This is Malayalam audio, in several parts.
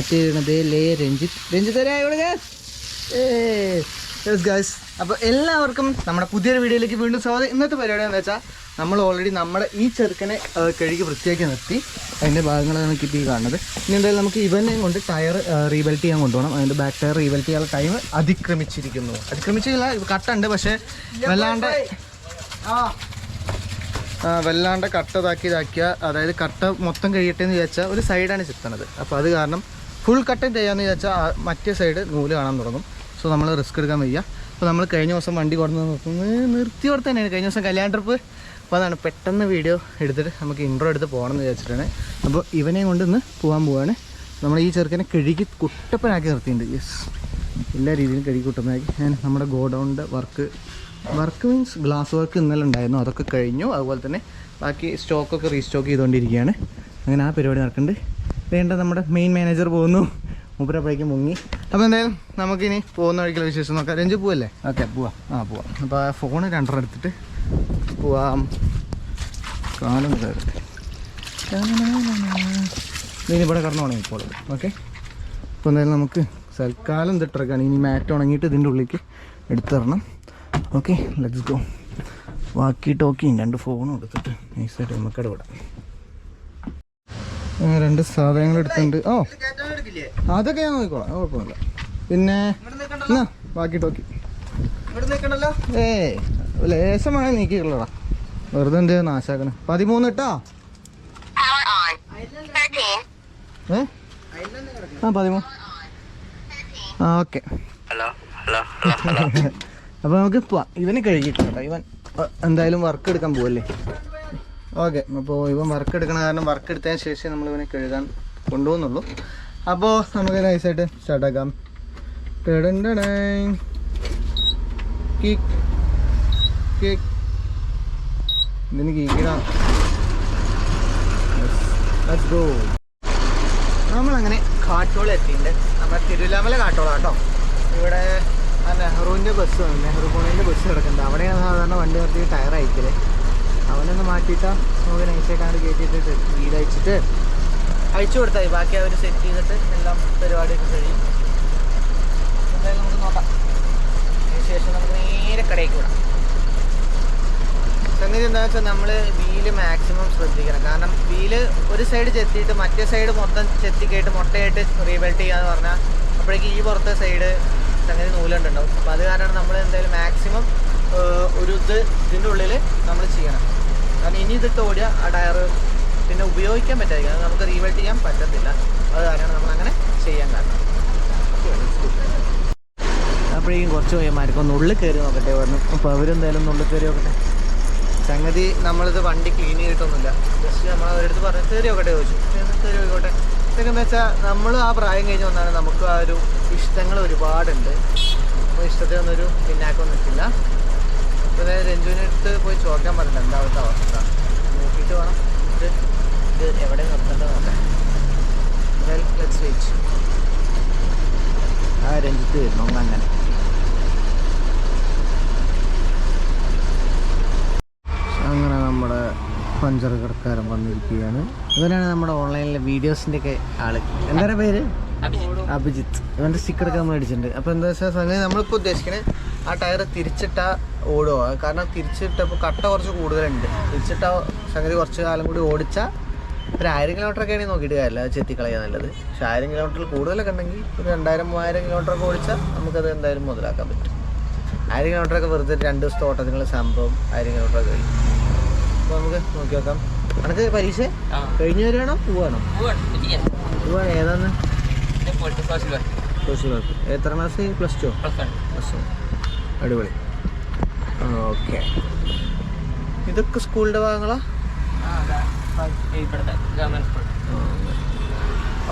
മാറ്റ് ചെയ്യണത് രഞ്ജിത്ത് ഗൈസ്. അപ്പോൾ എല്ലാവർക്കും നമ്മുടെ പുതിയൊരു വീഡിയോയിലേക്ക് വീണ്ടും സ്വാഗതം. ഇന്നത്തെ പരിപാടി എന്താണെന്ന് വെച്ചാൽ നമ്മൾ ഓൾറെഡി നമ്മുടെ ഈ ചെറുക്കനെ കഴുകി വൃത്തിയാക്കി നിർത്തി. അതിൻ്റെ ഭാഗങ്ങളാണ് ഇപ്പോൾ ഈ കാണുന്നത്. ഇനി എന്തായാലും നമുക്ക് ഇവനെ കൊണ്ട് ടയർ റീബെൽറ്റ് ചെയ്യാൻ കൊണ്ടുപോകണം. അതിൻ്റെ ബാക്ക് ടയർ റീബെൽറ്റ് ചെയ്യാനുള്ള ടൈം അതിക്രമിച്ചില്ല. കട്ടുണ്ട്, പക്ഷേ വല്ലാണ്ട് കട്ട ഇതാക്കിയ അതായത് കട്ട മൊത്തം കഴിയട്ടെ എന്ന് വിചാരിച്ചാൽ ഒരു സൈഡാണ് ചെത്തണത്. അപ്പോൾ അത് കാരണം ഫുൾ കട്ട് ചെയ്യാമെന്ന് വിചാരിച്ചാൽ മറ്റേ സൈഡ് നൂല് കാണാൻ തുടങ്ങും. സോ നമ്മൾ റിസ്ക് എടുക്കാൻ വയ്യ. അപ്പോൾ നമ്മൾ കഴിഞ്ഞ ദിവസം വണ്ടി നിർത്തി കൊടുത്ത് തന്നെയാണ് കഴിഞ്ഞ ദിവസം കല്യാണ ട്രിപ്പ്. അപ്പോൾ അതാണ് പെട്ടെന്ന് വീഡിയോ എടുത്തിട്ട് നമുക്ക് ഇൻട്രോ എടുത്ത് പോകണമെന്ന് വിചാരിച്ചിട്ടാണ്. അപ്പോൾ ഇവനെ കൊണ്ട് ഇന്ന് പോകാൻ പോവാണ്. നമ്മൾ ഈ ചെറുക്കനെ കഴുകി കുട്ടപ്പനാക്കി നിർത്തിയിട്ടുണ്ട്. യെസ്, എല്ലാ രീതിയിലും കഴുകി കുട്ടപ്പനാക്കി. ഞാൻ നമ്മുടെ ഗോഡൗണിൻ്റെ വർക്ക് മീൻസ് ഗ്ലാസ് വർക്ക് ഇന്നലെ ഉണ്ടായിരുന്നു, അതൊക്കെ കഴിഞ്ഞു. അതുപോലെ തന്നെ ബാക്കി സ്റ്റോക്കൊക്കെ റീസ്റ്റോക്ക് ചെയ്തുകൊണ്ടിരിക്കുകയാണ്. അങ്ങനെ ആ പരിപാടി നടക്കുന്നുണ്ട്. വേണ്ട നമ്മുടെ മെയിൻ മാനേജർ പോകുന്നു, മൂപ്പരപ്പോഴേക്കും മുങ്ങി. അപ്പോൾ എന്തായാലും നമുക്കിനി പോകുന്ന വഴിക്കുള്ള വിശേഷം നോക്കാം. രഞ്ജു പോവല്ലേ? ഓക്കെ, പോവാം. പോവാം. അപ്പോൾ ആ ഫോണ് രണ്ടെണ്ണം എടുത്തിട്ട് പോവാം. കാലം കയറട്ടെ. ഇനി ഇവിടെ കടന്നു പോകണം ഇപ്പോൾ. ഓക്കെ, അപ്പോൾ എന്തായാലും നമുക്ക് സൽക്കാലം തിട്ടിറക്കാണ്. ഇനി മാറ്റ് ഉണങ്ങിയിട്ട് ഇതിൻ്റെ ഉള്ളിലേക്ക് എടുത്തു തരണം. Okay, let's go. വാക്കി ടോക്കിയും 2 ഫോണും എടുത്തിട്ട് നൈസായിട്ട് നമുക്ക് ഇടപെടാം. 2 സാധനങ്ങൾ എടുത്തിട്ടുണ്ട്. അതൊക്കെ ഞാൻ നോക്കിക്കോളാം, കുഴപ്പമില്ല. പിന്നെ എന്നാ വാക്കി ടോക്കി ലേശമാണ് നീക്കിയുള്ളടാ, വെറുതെ എന്ത് നാശാക്കണേ. 13 ഇട്ടാ 13. ഓക്കെ, അപ്പോൾ നമുക്ക് പോവാം. ഇവന് കഴുകിയിട്ടോ. ഇവൻ എന്തായാലും വർക്ക് എടുക്കാൻ പോവല്ലേ. ഓക്കെ, അപ്പോൾ ഇവൻ വർക്ക് എടുക്കണ കാരണം വർക്ക് എടുത്തതിന് ശേഷം നമ്മൾ ഇവനെ കഴുകാൻ കൊണ്ടുപോകുന്നുള്ളൂ. അപ്പോൾ നമുക്ക് നൈസായിട്ട് സ്റ്റാർട്ടാക്കാം. ഇതിന് കീക്കിടാം. നമ്മളങ്ങനെ കാട്ടോളം എത്തിയിട്ടുണ്ട്. നമ്മുടെ തിരുവല്ലാമല കാട്ടോളം കേട്ടോ. ഇവിടെ നെഹ്റുവിൻ്റെ ബസ്, നെഹ്റു കോളേജിൻ്റെ ബസ് കിടക്കുന്നുണ്ട്. അവിടെയാണ് സാധാരണ വണ്ടി നിർത്തി ടയർ അയക്കല്. അവനൊന്ന് മാറ്റിയിട്ടാൽ നമുക്ക് നൈസായിട്ടാണ് കയറ്റിയിട്ട് വീലയച്ചിട്ട് അയച്ചു കൊടുത്താൽ ബാക്കി അവർ സെറ്റ് ചെയ്തിട്ട് എല്ലാം പരിപാടിയൊക്കെ കഴിയും. എന്തായാലും നമുക്ക് നോക്കാം. അതിനുശേഷം നമുക്ക് നേരെ കടയിലേക്ക് വിടാം. സംഗതി എന്താണെന്ന് വെച്ചാൽ നമ്മൾ വീല് മാക്സിമം ശ്രദ്ധിക്കണം. കാരണം വീല് ഒരു സൈഡ് ചെത്തിയിട്ട് മറ്റേ സൈഡ് മൊത്തം ചെത്തിക്കായിട്ട് മുട്ടയായിട്ട് റീബെൽറ്റ് ചെയ്യാന്ന് പറഞ്ഞാൽ അപ്പോഴേക്ക് ഈ പുറത്തെ സൈഡ് സംഗതി നൂലുണ്ടാവും. അപ്പോൾ അത് കാരണം നമ്മൾ എന്തായാലും മാക്സിമം ഒരു ഇതിൻ്റെ ഉള്ളിൽ നമ്മൾ ചെയ്യണം. കാരണം ഇനി ഇതിട്ട് ഓടിയ ആ ടയർ പിന്നെ ഉപയോഗിക്കാൻ പറ്റാതിരിക്കും. അത് നമുക്ക് റീബെൽറ്റ് ചെയ്യാൻ പറ്റത്തില്ല. അത് കാര്യമാണ് നമ്മളങ്ങനെ ചെയ്യാൻ കാരണം. അപ്പോഴേക്കും കുറച്ച് പയ്യന്മാർക്കൊന്ന് ഉള്ളിൽ കയറി നോക്കട്ടെ പറഞ്ഞു. അപ്പോൾ അവരെന്തായാലും ഉള്ളിൽ കയറി നോക്കട്ടെ. സംഗതി നമ്മളിത് വണ്ടി ക്ലീൻ ചെയ്തിട്ടൊന്നുമില്ല, ജസ്റ്റ് നമ്മൾ അവരെടുത്ത് പറഞ്ഞ് കയറി നോക്കട്ടെ ചോദിച്ചു. കയറി നോക്കട്ടെ. ഇതൊക്കെ എന്താ വെച്ചാൽ നമ്മൾ ആ പ്രായം കഴിഞ്ഞ് വന്നാണ് നമുക്ക് ആ ഒരു ഇഷ്ടങ്ങൾ ഒരുപാടുണ്ട്. അപ്പോൾ ഇഷ്ടത്തിനൊന്നൊരു പിന്നാക്കം നിൽക്കില്ല. അപ്പോൾ രഞ്ജുവിനെ അടുത്ത് പോയി ചോദിക്കാൻ പറ്റില്ല എന്താ അവിടുത്തെ അവസ്ഥ നോക്കിയിട്ട് വേണം ഇത് എവിടെ നിർത്തേണ്ടത് നോക്കാം. Let's wait. രഞ്ജിത്ത് വരുന്നു അങ്ങനെ. അങ്ങനെ നമ്മുടെ പഞ്ചർ കടക്കാരൻ വന്നിരിക്കുകയാണ്. ഇവനാണ് നമ്മുടെ ഓൺലൈനിലെ വീഡിയോസിൻ്റെ ഒക്കെ ആള്. എന്താ പേര്? അഭിജിത്ത്. ഇവൻ്റെ സ്റ്റിക്കറൊക്കെ നമ്മൾ അടിച്ചിട്ടുണ്ട്. അപ്പോൾ എന്താ വെച്ചാൽ സംഗതി നമ്മളിപ്പോൾ ഉദ്ദേശിക്കുന്നത് ആ ടയർ തിരിച്ചിട്ടാൽ ഓടുമോ. കാരണം തിരിച്ചിട്ടപ്പോൾ കട്ട കുറച്ച് കൂടുതലുണ്ട്. തിരിച്ചിട്ട സംഗതി കുറച്ച് കാലം കൂടി ഓടിച്ചാൽ ഒരു 1000 കിലോമീറ്ററൊക്കെ ആണെങ്കിൽ നോക്കിയിട്ട് കാര്യമില്ല, അത് ചെത്തിക്കളയാൻ നല്ലത്. പക്ഷേ 1000 കിലോമീറ്ററിൽ കൂടുതലൊക്കെ ഉണ്ടെങ്കിൽ ഒരു 2000-3000 കിലോമീറ്ററൊക്കെ ഓടിച്ചാൽ നമുക്കത് എന്തായാലും മുതലാക്കാൻ പറ്റും. 1000 കിലോമീറ്ററൊക്കെ വെറുതെ 2 ദിവസത്തെ ഓട്ടത്തിനുള്ള സംഭവം 1000 കിലോമീറ്ററൊക്കെ കഴിയും. അപ്പോൾ നമുക്ക് നോക്കി നോക്കാം. നമുക്ക് പരീക്ഷ കഴിഞ്ഞ് വരികയാണോ പോവാണോ? പോവാണ്. ഏതാന്ന്? Social work. എത്ര ക്ലാസ്? +2? +1. അടിപൊളി. ഓക്കെ, ഇതൊക്കെ സ്കൂളിൻ്റെ ഭാഗങ്ങളാ?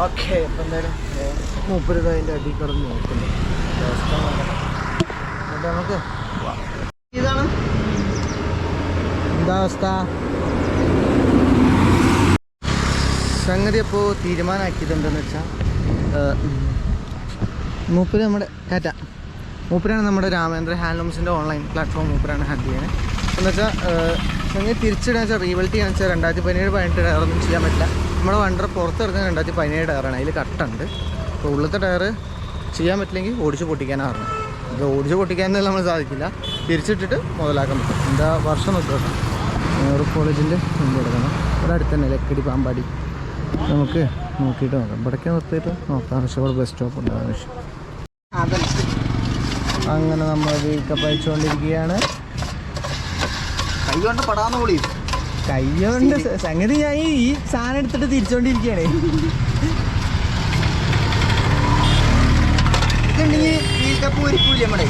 ഓക്കെ, അപ്പം എന്തായാലും മൂപ്പര് അതിൻ്റെ അടി കിടന്ന് നോക്കുന്നു. എന്നിട്ട് നമുക്ക് ഇതാണ് എന്താ അവസ്ഥ സംഗതി. അപ്പോൾ തീരുമാനമാക്കിയതെന്താണെന്ന് വെച്ചാൽ മൂപ്പര് നമ്മുടെ മൂപ്പരാണ് നമ്മുടെ രാമേന്ദ്ര ഹാൻഡ്ലൂംസിൻ്റെ ഓൺലൈൻ പ്ലാറ്റ്ഫോം മൂപ്പരാണ് ഹാൻഡിൽ ചെയ്യുന്നത്. എന്ന് വെച്ചാൽ അങ്ങനെ തിരിച്ചിടാന്ന് വെച്ചാൽ റീബെൽറ്റ് ചെയ്യാന്ന് വെച്ചാൽ 2017-18 ടയറൊന്നും ചെയ്യാൻ പറ്റില്ല. നമ്മുടെ വണ്ടർ പുറത്ത് ഇറങ്ങുന്ന 2017 ടയറാണ്. അതിൽ കട്ടുണ്ട്. അപ്പോൾ ഉള്ളത്തെ ടയർ ചെയ്യാൻ പറ്റില്ലെങ്കിൽ ഓടിച്ച് പൊട്ടിക്കാനാണ് പറഞ്ഞത്. ഇത് ഓടിച്ച് പൊട്ടിക്കാനൊന്നും നമ്മൾ സാധിക്കില്ല, തിരിച്ചിട്ടിട്ട് മുതലാക്കാൻ പറ്റും. എന്താ വർഷം നോക്കി നോക്കാം. നെഹ്റു കോളേജിൻ്റെ മുമ്പ് എടുക്കണം. ഇവിടെ അടുത്ത് തന്നെ ലക്കടി പാമ്പാടി. നമുക്ക് നോക്കിയിട്ട് നോക്കാം. ഇവിടേക്ക് നിർത്തിയിട്ട് നോക്കാം. പക്ഷേ ഇവിടെ ബസ് സ്റ്റോപ്പ് ഉണ്ട്. ആവശ്യം അങ്ങനെ നമ്മൾ വീക്കപ്പ് അയച്ചുകൊണ്ടിരിക്കുകയാണ്. കൈ കൊണ്ട് പടാന്ന് പൊളി. കൈ കൊണ്ട് സംഗതി ഞാൻ ഈ സാധനം എടുത്തിട്ട് തിരിച്ചുകൊണ്ടിരിക്കുകയാണ്. ഇതുണ്ടെങ്കിൽ വീക്കപ്പ് ഒരുക്കൂല നമ്മുടെ.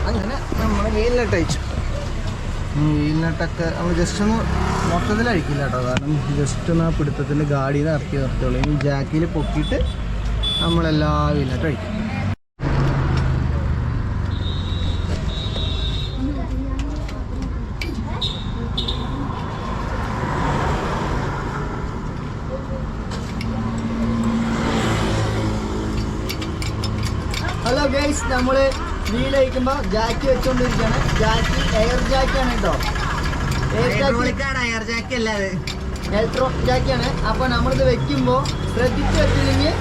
അങ്ങനെ നമ്മൾ വീലിനട്ട് അയച്ചു. വീലിനട്ടൊക്കെ നമ്മൾ ജസ്റ്റ് ഒന്ന് മൊത്തത്തിൽ അഴിക്കില്ല കേട്ടോ, കാരണം ജസ്റ്റ് ഒന്ന് ആ പിടുത്തത്തിൻ്റെ ഗാഡിയിൽ നിന്ന് ഇറക്കി നിർത്തുള്ളൂ. ഇനി ജാക്കിയിൽ പൊക്കിയിട്ട് നമ്മളെല്ലാ വീലിനട്ടും അഴിക്കും. ഹലോ ഗൈസ്, നമ്മൾ വീൽ അയക്കുമ്പോൾ ജാക്കി വെച്ചുകൊണ്ടിരിക്കുകയാണ്. ജാക്കി എയർ ജാക്കിയാണ് കേട്ടോ. എയർ ജാക്കി അല്ലാതെ ഇലക്ട്രോ ജാക്കിയാണ്. അപ്പോൾ നമ്മളിത് വെക്കുമ്പോൾ ശ്രദ്ധിച്ച് വെച്ചില്ലെങ്കിൽ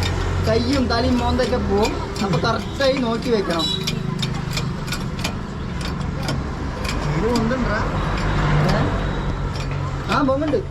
കയ്യും തലയും മോന്തൊക്കെ പോവും. അപ്പോൾ കറക്റ്റായി നോക്കി വെക്കണം. ഇത് കൊണ്ടുണ്ടാ പോകുന്നുണ്ട്.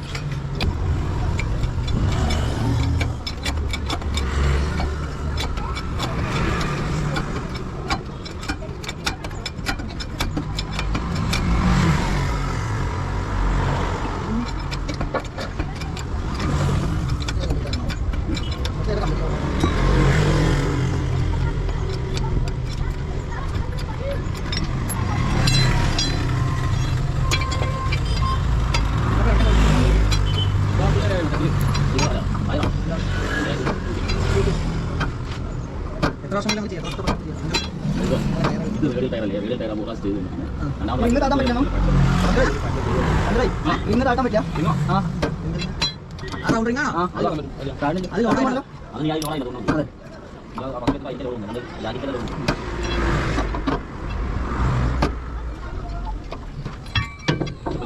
ഇന്ന് താട്ടാൻ പറ്റണം. ഇന്ന് താട്ടാൻ പറ്റാ.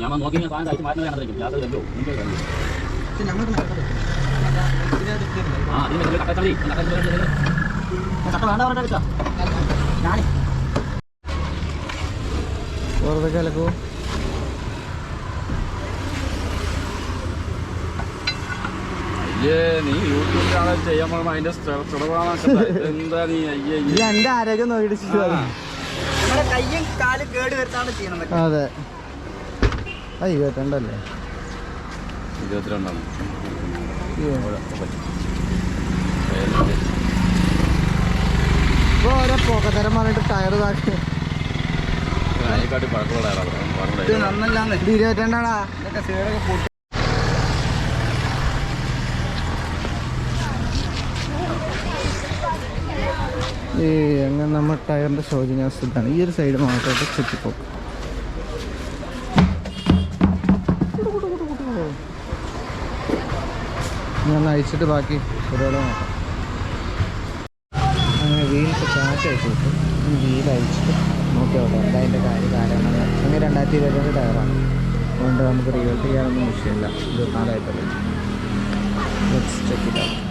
ഞാൻ നോക്കി മാറ്റുന്നതായിരിക്കും. വെറുതെ കലക്കൂ. നീ യൂട്യൂബ് ചാനൽ ചെയ്യാൻ അതിന്റെ എന്താ നീ എന്റെ ആരോഗ്യം നോക്കിട്ട് കയ്യും കാലും കേട് വരുത്താണ് ചെയ്യണം. അതെ, 22 അല്ലേ? 22 ഇപ്പോൾ ഓരോ പോക്കത്തരം പറഞ്ഞിട്ട് ടയർ താക്കി. അതിനെക്കാട്ടി പഴക്കമുള്ള ടയറാണ്. ഇത് നന്നല്ലാന്ന്. 22 ഇതൊക്കെ സൈഡൊക്കെ പൊട്ടി. അങ്ങനെ നമ്മൾ ടയറിൻ്റെ ശോചനീയാവസ്ഥയാണ്. ഈ ഒരു സൈഡ് മാത്രമായിട്ട് ചുറ്റിപ്പോക്കും. ഞാൻ അയച്ചിട്ട് ബാക്കി പരിപാടി നോക്കാം. അങ്ങനെ വീലിൻ്റെ കാറ്റ് അയച്ചു കിട്ടും. വീൽ അയച്ചിട്ട് നോക്കി നോക്കാം എന്താ അതിൻ്റെ കാരണം. അങ്ങനെ 2022 ടയറാണ്. അതുകൊണ്ട് നമുക്ക് റിവേഴ്സ് ചെയ്യാനൊന്നും വിഷയമില്ല. 24 ആയിട്ടല്ലേ. Let's check it out.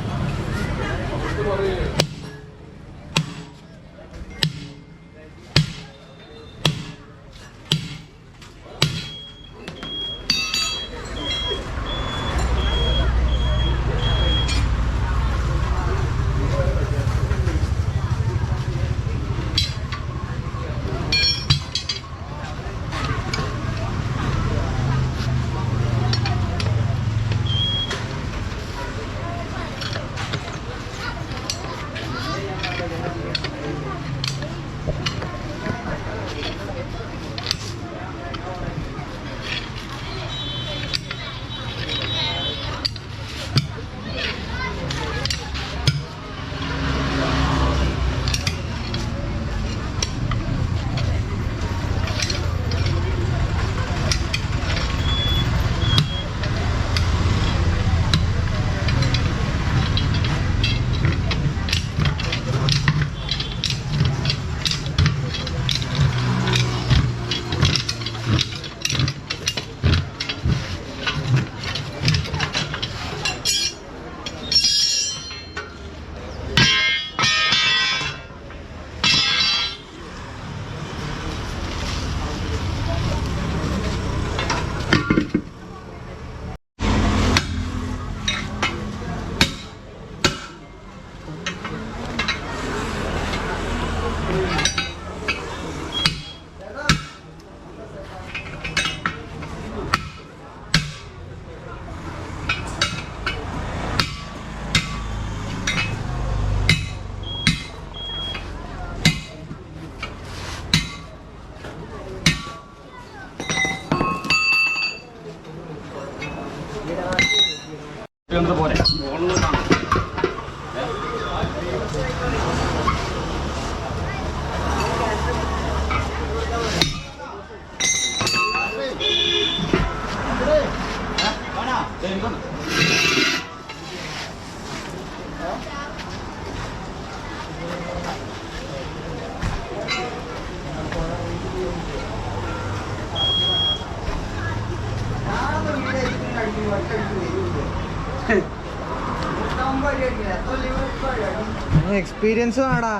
Experience വേണടാ,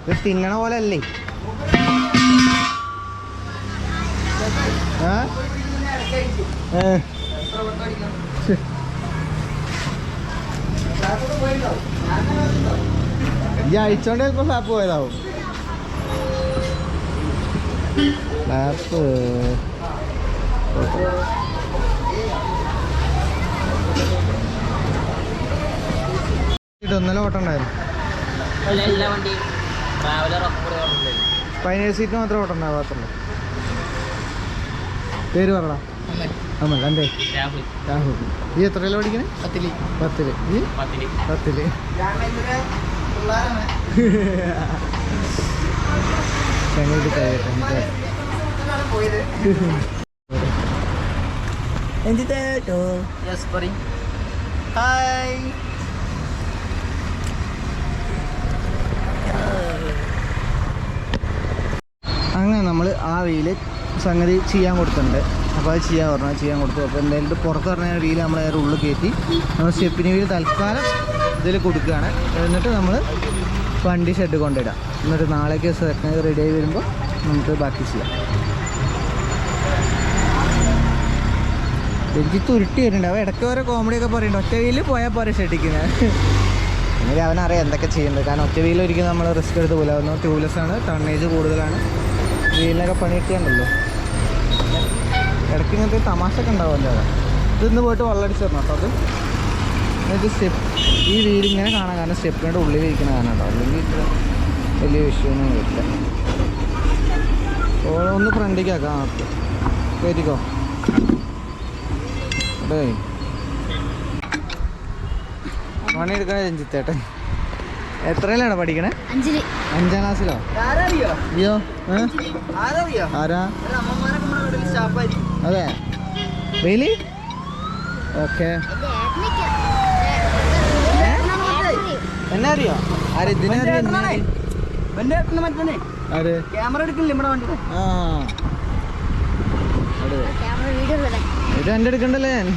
ഇത് തിന്നണ പോലെ അല്ലേ. ഈ അഴിച്ചോണ്ട് ചിലപ്പോ ഫ്ലാപ്പ് പോയതാവും. ഫ്ലാപ്പ് ഇതൊന്നല ഓട്ടം ഉണ്ടായിരുന്നു. പതിനേഴ് സീറ്റ് മാത്രമേ ഓട്ടം ഉണ്ടാവാത്തുള്ളൂ. പേര് പറടാ. അമ്മ കണ്ടേ രാഹുൽ. ഈ എത്രയിലാണ് പഠിക്കണേ? 10ല്. ഈ 10ല്. ചങ്ങോട്ട് കഴിയട്ടെ. അങ്ങനെ നമ്മൾ ആ വീല് സംഗതി ചെയ്യാൻ കൊടുത്തിട്ടുണ്ട്. അപ്പോൾ അത് ചെയ്യാൻ കൊടുത്തു. അപ്പോൾ എന്തായാലും ഇത് പുറത്ത് പറഞ്ഞ വീല് നമ്മൾ അതിൻ്റെ ഉള്ളിൽ കയറ്റി നമ്മൾ സ്റ്റെപ്പിന് വീല് തൽക്കാലം ഇതിൽ കൊടുക്കുകയാണ്. എന്നിട്ട് നമ്മൾ വണ്ടി ഷെഡ് കൊണ്ടിടാം. എന്നിട്ട് നാളേക്ക് സെക്കൻഡ് റെഡി ആയി വരുമ്പോൾ നമുക്ക് ബാക്കി ചെയ്യാം. രഞ്ജിത്ത് ഉരുട്ടി വരുന്നുണ്ട്. അവൻ ഇടയ്ക്ക് ഓരോ കോമഡിയൊക്കെ പറയുന്നുണ്ട്. ഒറ്റ വീലിൽ പോയാൽ പോരെ ഷെഡിക്കുന്നത്. എങ്കിലും അവനറിയാം എന്തൊക്കെ ചെയ്യുന്നത്. കാരണം ഒറ്റ വീലിൽ ഒരിക്കലും നമ്മൾ റിസ്ക് എടുത്ത് പോലെ ആവുന്നു. ട്യൂബ്ലെസ്സാണ്, ടണ്ണേജ് കൂടുതലാണ്, വീലിനൊക്കെ പണിയിട്ടിട്ടുണ്ടല്ലോ. ഇടയ്ക്ക് ഇങ്ങനത്തെ തമാശയൊക്കെ ഉണ്ടാവുമല്ലോ. ഇതിന്ന് പോയിട്ട് വെള്ളമടിച്ച് തരണം കേട്ടോ. അത് എന്നിട്ട് സ്റ്റെപ്പ് ഈ വീലിങ്ങനെ കാണാൻ കാരണം സ്റ്റെപ്പിൻ്റെ ഉള്ളിൽ ഇരിക്കുന്ന കാരണം കേട്ടോ. അല്ലെങ്കിൽ ഇത്ര വലിയ വിഷയമൊന്നും വരില്ല. ഒന്ന് ഫ്രണ്ടിലേക്ക് ആക്കാം. കയറ്റിക്കോ. അതെ പണി എടുക്കണേ രഞ്ജിത്തേട്ടൻ. എത്രയിലാണ് പഠിക്കണേ? 5ാം ക്ലാസ്സിലോ? അയ്യോ ആരാ? അതെ ഡെയിലി. ഓക്കെ. എന്നെ അറിയോ? ആര് ഇതിനെ അറിയോ? ആര്? ക്യാമറ എടുക്കില്ല നമ്മുടെ വണ്ടി. ആ ഇത് എൻ്റെ എടുക്കണ്ടല്ലേ ഞാൻ.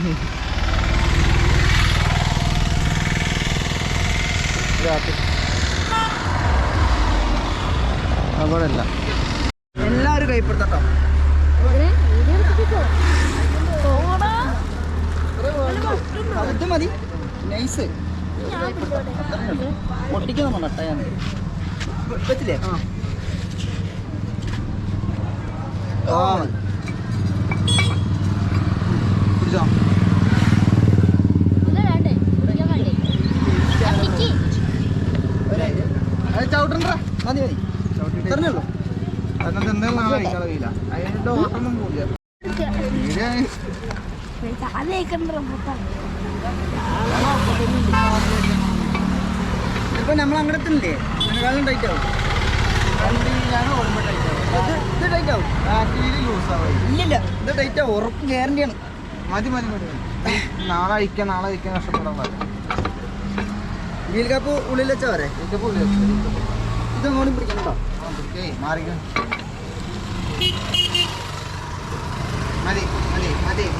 അവിടെ അല്ല എല്ലാവരും കൈപ്പെടുത്തട്ടോ. ഇത് മതി നൈസ്. പൊട്ടിക്കുന്ന ടയർ പറ്റില്ലേ? ചവിട്ടണ്ട മതി മതി പറഞ്ഞുള്ളൂ. അതിനകത്ത് എന്തെങ്കിലും നാളെ കഴിയില്ല. അതിൻ്റെ ഓട്ടമൊന്നും പോകില്ല. ഇപ്പൊ നമ്മൾ അങ്ങോട്ട് എത്തുന്നില്ലേ? അതിനെക്കാളും ടൈറ്റ് ആവും. ഇത് ടൈറ്റ് ആവും. ഇല്ലില്ല ഇത് ടൈറ്റ് ആവും. ഉറപ്പ് ഗ്യാരണ്ടിയാണ്. മതി നാളെ അയക്കാൻ കഷ്ടപ്പെടാൻ പാടില്ല. വീൽ കാപ്പ് ഉള്ളിൽ വെച്ചാ വരെ. ഇത് അങ്ങോട്ടും പിടിക്കണോ? മാറിക്ക.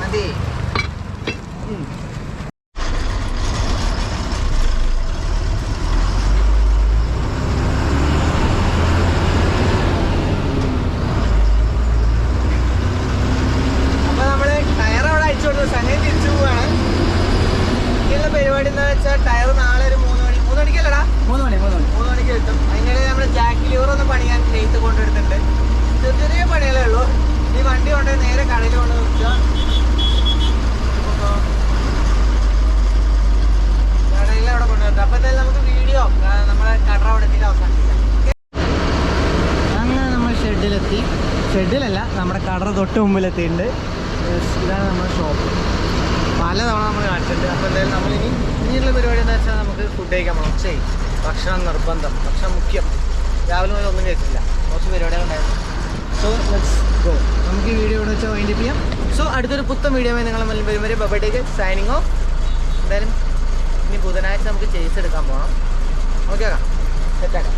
മതി. പരിപാടി എന്താ വെച്ചാൽ ടയർ നാളെ ഒരു 3 മണിക്കല്ലടാ 3 മണിക്ക് കിട്ടും. അതിനിടെ നമ്മൾ ജാക്ക് ലിവർ ഒന്ന് പണിയാൻ നെയ്ത്ത് കൊണ്ടെടുത്തിട്ടുണ്ട്. ചെറിയ പണികളേ ഉള്ളൂ. ഈ വണ്ടി കൊണ്ട് നേരെ കടയിൽ കൊണ്ട് വെച്ചാൽ കടയിൽ അവിടെ കൊണ്ടുവരുന്നത്. അപ്പോൾ എന്തായാലും നമുക്ക് വീഡിയോ നമ്മളെ കട അവിടെ എത്തിയിട്ട് അവസാനിപ്പിക്കാം. അങ്ങനെ നമ്മൾ ഷെഡിലല്ല നമ്മുടെ കട തൊട്ട് മുമ്പിലെത്തിയിട്ടുണ്ട്. ഇതാണ് നമ്മുടെ ഷോപ്പ്. പലതവണ നമ്മൾ കാണിച്ചിട്ടുണ്ട്. അപ്പോൾ എന്തായാലും ഇനിയുള്ള പരിപാടി എന്താ വെച്ചാൽ നമുക്ക് ഫുഡ് കഴിക്കാൻ പോകണം. ഭക്ഷണം നിർബന്ധം, ഭക്ഷണം മുഖ്യം. രാവിലെ മുതൽ ഒന്നും കഴിച്ചില്ല, കുറച്ച് പരിപാടികൾ ഉണ്ടായിരുന്നു. So let's go. നമുക്ക് ഈ വീഡിയോ ഇവിടെ വെച്ചാൽ വൈൻഡ് അപ്പ് ചെയ്യാം. സോ അടുത്തൊരു പുത്തൻ വീഡിയോമായി നിങ്ങളെ മുന്നിൽ വരും വരെ ബൈ. Signing off. എന്തായാലും ഇനി ബുധനാഴ്ച നമുക്ക് ചേസ് എടുക്കാൻ പോകണം. ഓക്കെ ആക്കാം, സെറ്റാക്കാം.